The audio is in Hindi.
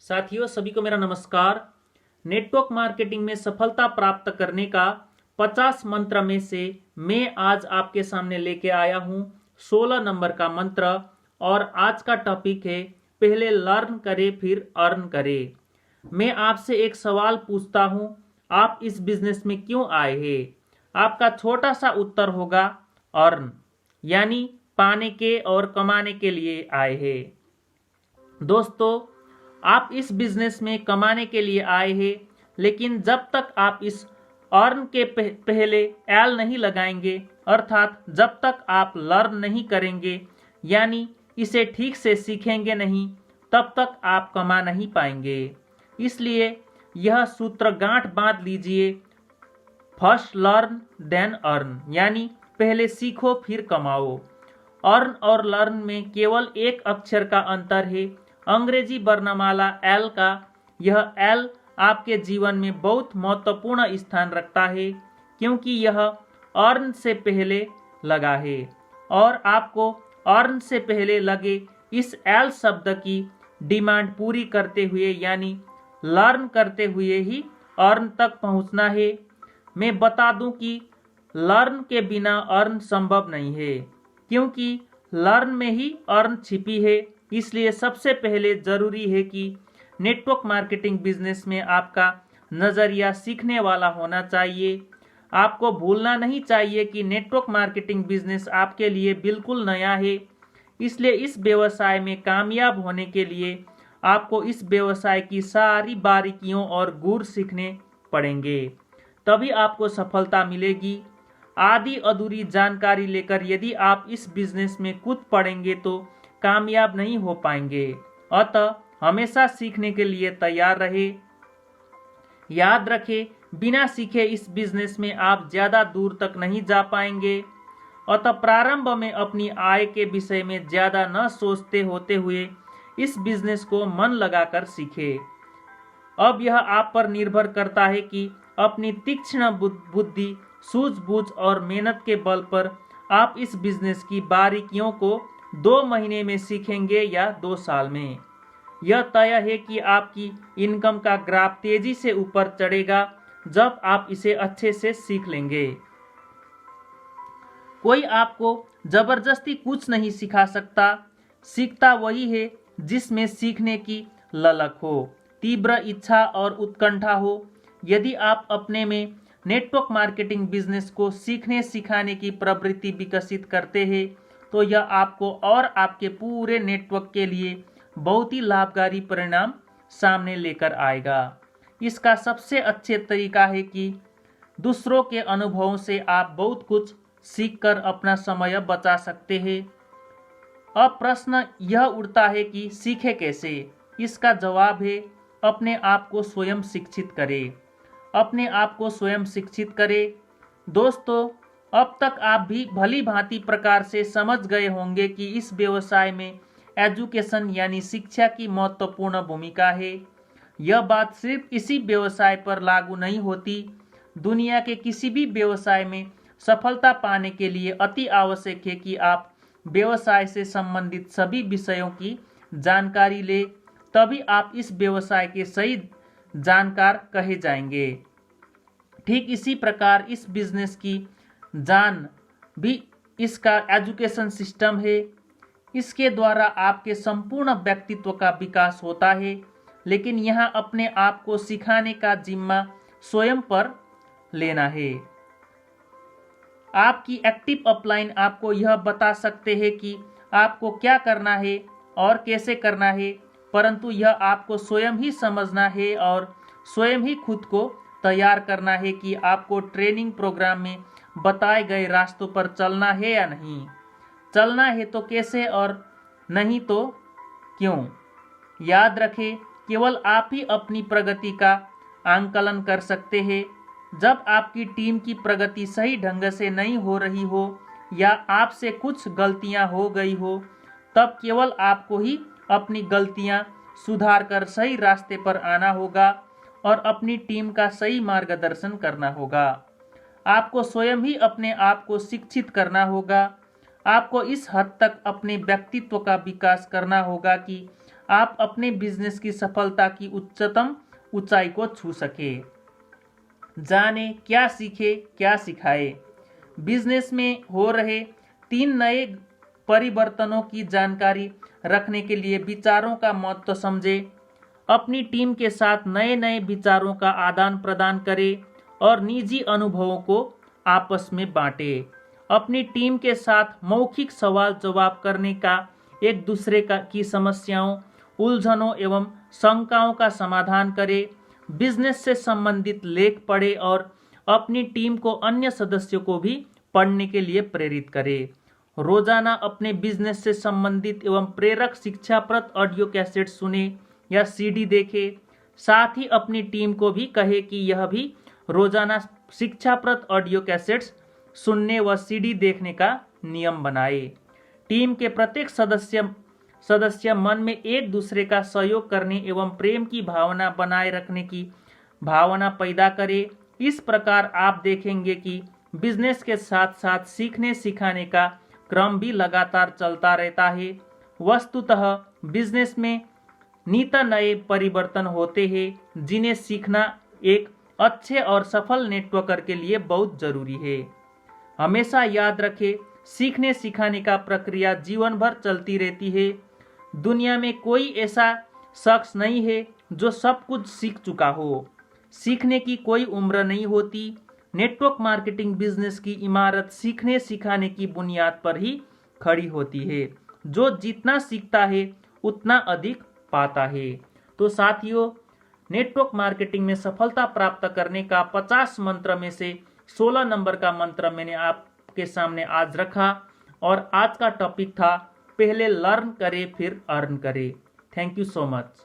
साथियों, सभी को मेरा नमस्कार। नेटवर्क मार्केटिंग में सफलता प्राप्त करने का 50 मंत्र में से मैं आज आपके सामने लेके आया हूं 16 नंबर का मंत्र। और आज का टॉपिक है पहले लर्न करे फिर अर्न करे। मैं आपसे एक सवाल पूछता हूं, आप इस बिजनेस में क्यों आए हैं? आपका छोटा सा उत्तर होगा अर्न, यानी पाने के और कमाने के लिए आए हैं। दोस्तों, आप इस बिजनेस में कमाने के लिए आए हैं, लेकिन जब तक आप इस अर्न के पहले एल नहीं लगाएंगे, अर्थात जब तक आप लर्न नहीं करेंगे, यानी इसे ठीक से सीखेंगे नहीं, तब तक आप कमा नहीं पाएंगे। इसलिए यह सूत्र गांठ बांध लीजिए, फर्स्ट लर्न देन अर्न, यानी पहले सीखो फिर कमाओ। अर्न और लर्न में केवल एक अक्षर का अंतर है, अंग्रेजी वर्णमाला एल का। यह एल आपके जीवन में बहुत महत्वपूर्ण स्थान रखता है, क्योंकि यह अर्न से पहले लगा है और आपको अर्न से पहले लगे इस एल शब्द की डिमांड पूरी करते हुए, यानी लर्न करते हुए ही अर्न तक पहुंचना है। मैं बता दूं कि लर्न के बिना अर्न संभव नहीं है, क्योंकि लर्न में ही अर्न छिपी है। इसलिए सबसे पहले जरूरी है कि नेटवर्क मार्केटिंग बिजनेस में आपका नजरिया सीखने वाला होना चाहिए। आपको भूलना नहीं चाहिए कि नेटवर्क मार्केटिंग बिजनेस आपके लिए बिल्कुल नया है। इसलिए इस व्यवसाय में कामयाब होने के लिए आपको इस व्यवसाय की सारी बारीकियों और गुर सीखने पड़ेंगे, तभी आपको सफलता मिलेगी। आधी अधूरी जानकारी लेकर यदि आप इस बिजनेस में कूद पड़ेंगे तो कामयाब नहीं हो पाएंगे। अतः हमेशा सीखने के लिए तैयार रहे। याद रखें, बिना सीखे इस बिजनेस में आप ज्यादा दूर तक नहीं जा पाएंगे। अतः प्रारंभ में अपनी आय के विषय में ज्यादा न सोचते होते हुए इस बिजनेस को मन लगाकर सीखें। अब यह आप पर निर्भर करता है कि अपनी तीक्ष्ण बुद्धि, सूझबूझ और मेहनत के बल पर आप इस बिजनेस की बारीकियों को 2 महीने में सीखेंगे या 2 साल में। यह तय है कि आपकी इनकम का ग्राफ तेजी से ऊपर चढ़ेगा जब आप इसे अच्छे से सीख लेंगे। कोई आपको जबरदस्ती कुछ नहीं सिखा सकता। सीखता वही है जिसमें सीखने की ललक हो, तीव्र इच्छा और उत्कंठा हो। यदि आप अपने में नेटवर्क मार्केटिंग बिजनेस को सीखने सिखाने की प्रवृत्ति विकसित करते हैं, तो यह आपको और आपके पूरे नेटवर्क के लिए बहुत ही लाभकारी परिणाम सामने लेकर आएगा। इसका सबसे अच्छे तरीका है कि दूसरों के अनुभवों से आप बहुत कुछ सीखकर अपना समय बचा सकते हैं। अब प्रश्न यह उठता है कि सीखे कैसे? इसका जवाब है अपने आप को स्वयं शिक्षित करें। अपने आप को स्वयं शिक्षित करें। दोस्तों, अब तक आप भी भली भांति प्रकार से समझ गए होंगे कि इस व्यवसाय में एजुकेशन यानी शिक्षा की महत्वपूर्ण भूमिका है। यह बात सिर्फ इसी व्यवसाय पर लागू नहीं होती, दुनिया के किसी भी व्यवसाय में सफलता पाने के लिए अति आवश्यक है कि आप व्यवसाय से संबंधित सभी विषयों की जानकारी ले, तभी आप इस व्यवसाय के सही जानकार कहे जाएंगे। ठीक इसी प्रकार इस बिजनेस की जान भी इसका एजुकेशन सिस्टम है। इसके द्वारा आपके संपूर्ण व्यक्तित्व का विकास होता है, लेकिन यहाँ अपने आप को सिखाने का जिम्मा स्वयं पर लेना है। आपकी एक्टिव अपलाइन आपको यह बता सकते हैं कि आपको क्या करना है और कैसे करना है, परंतु यह आपको स्वयं ही समझना है और स्वयं ही खुद को तैयार करना है कि आपको ट्रेनिंग प्रोग्राम में बताए गए रास्तों पर चलना है या नहीं। चलना है तो कैसे और नहीं तो क्यों। याद रखें, केवल आप ही अपनी प्रगति का आंकलन कर सकते हैं। जब आपकी टीम की प्रगति सही ढंग से नहीं हो रही हो या आपसे कुछ गलतियां हो गई हो, तब केवल आपको ही अपनी गलतियां सुधार कर सही रास्ते पर आना होगा और अपनी टीम का सही मार्गदर्शन करना होगा। आपको स्वयं ही अपने आप को शिक्षित करना होगा। आपको इस हद तक अपने व्यक्तित्व का विकास करना होगा कि आप अपने बिजनेस की सफलता की उच्चतम ऊंचाई को छू सके। जाने क्या सीखे क्या सिखाए। बिजनेस में हो रहे 3 नए परिवर्तनों की जानकारी रखने के लिए विचारों का महत्व समझे। अपनी टीम के साथ नए नए विचारों का आदान प्रदान करें और निजी अनुभवों को आपस में बांटे। अपनी टीम के साथ मौखिक सवाल जवाब करने का, एक दूसरे की समस्याओं, उलझनों एवं शंकाओं का समाधान करें। बिजनेस से संबंधित लेख पढ़े और अपनी टीम को अन्य सदस्यों को भी पढ़ने के लिए प्रेरित करें। रोजाना अपने बिजनेस से संबंधित एवं प्रेरक शिक्षाप्रद ऑडियो कैसेट सुने या सीडी देखे। साथ ही अपनी टीम को भी कहे कि यह भी रोजाना शिक्षाप्रद ऑडियो कैसेट्स सुनने व सीडी देखने का नियम बनाए। टीम के प्रत्येक सदस्य मन में एक दूसरे का सहयोग करने एवं प्रेम की भावना बनाए रखने की भावना पैदा करे। इस प्रकार आप देखेंगे कि बिजनेस के साथ साथ सीखने सिखाने का क्रम भी लगातार चलता रहता है। वस्तुतः बिजनेस में नित नए परिवर्तन होते हैं, जिन्हें सीखना एक अच्छे और सफल नेटवर्कर के लिए बहुत जरूरी है। हमेशा याद रखें, सीखने सिखाने का प्रक्रिया जीवन भर चलती रहती है। दुनिया में कोई ऐसा शख्स नहीं है जो सब कुछ सीख चुका हो। सीखने की कोई उम्र नहीं होती। नेटवर्क मार्केटिंग बिजनेस की इमारत सीखने सिखाने की बुनियाद पर ही खड़ी होती है। जो जितना सीखता है उतना अधिक पाता है। तो साथियों, नेटवर्क मार्केटिंग में सफलता प्राप्त करने का 50 मंत्र में से 16 नंबर का मंत्र मैंने आपके सामने आज रखा और आज का टॉपिक था पहले लर्न करें फिर अर्न करें। Thank you so much.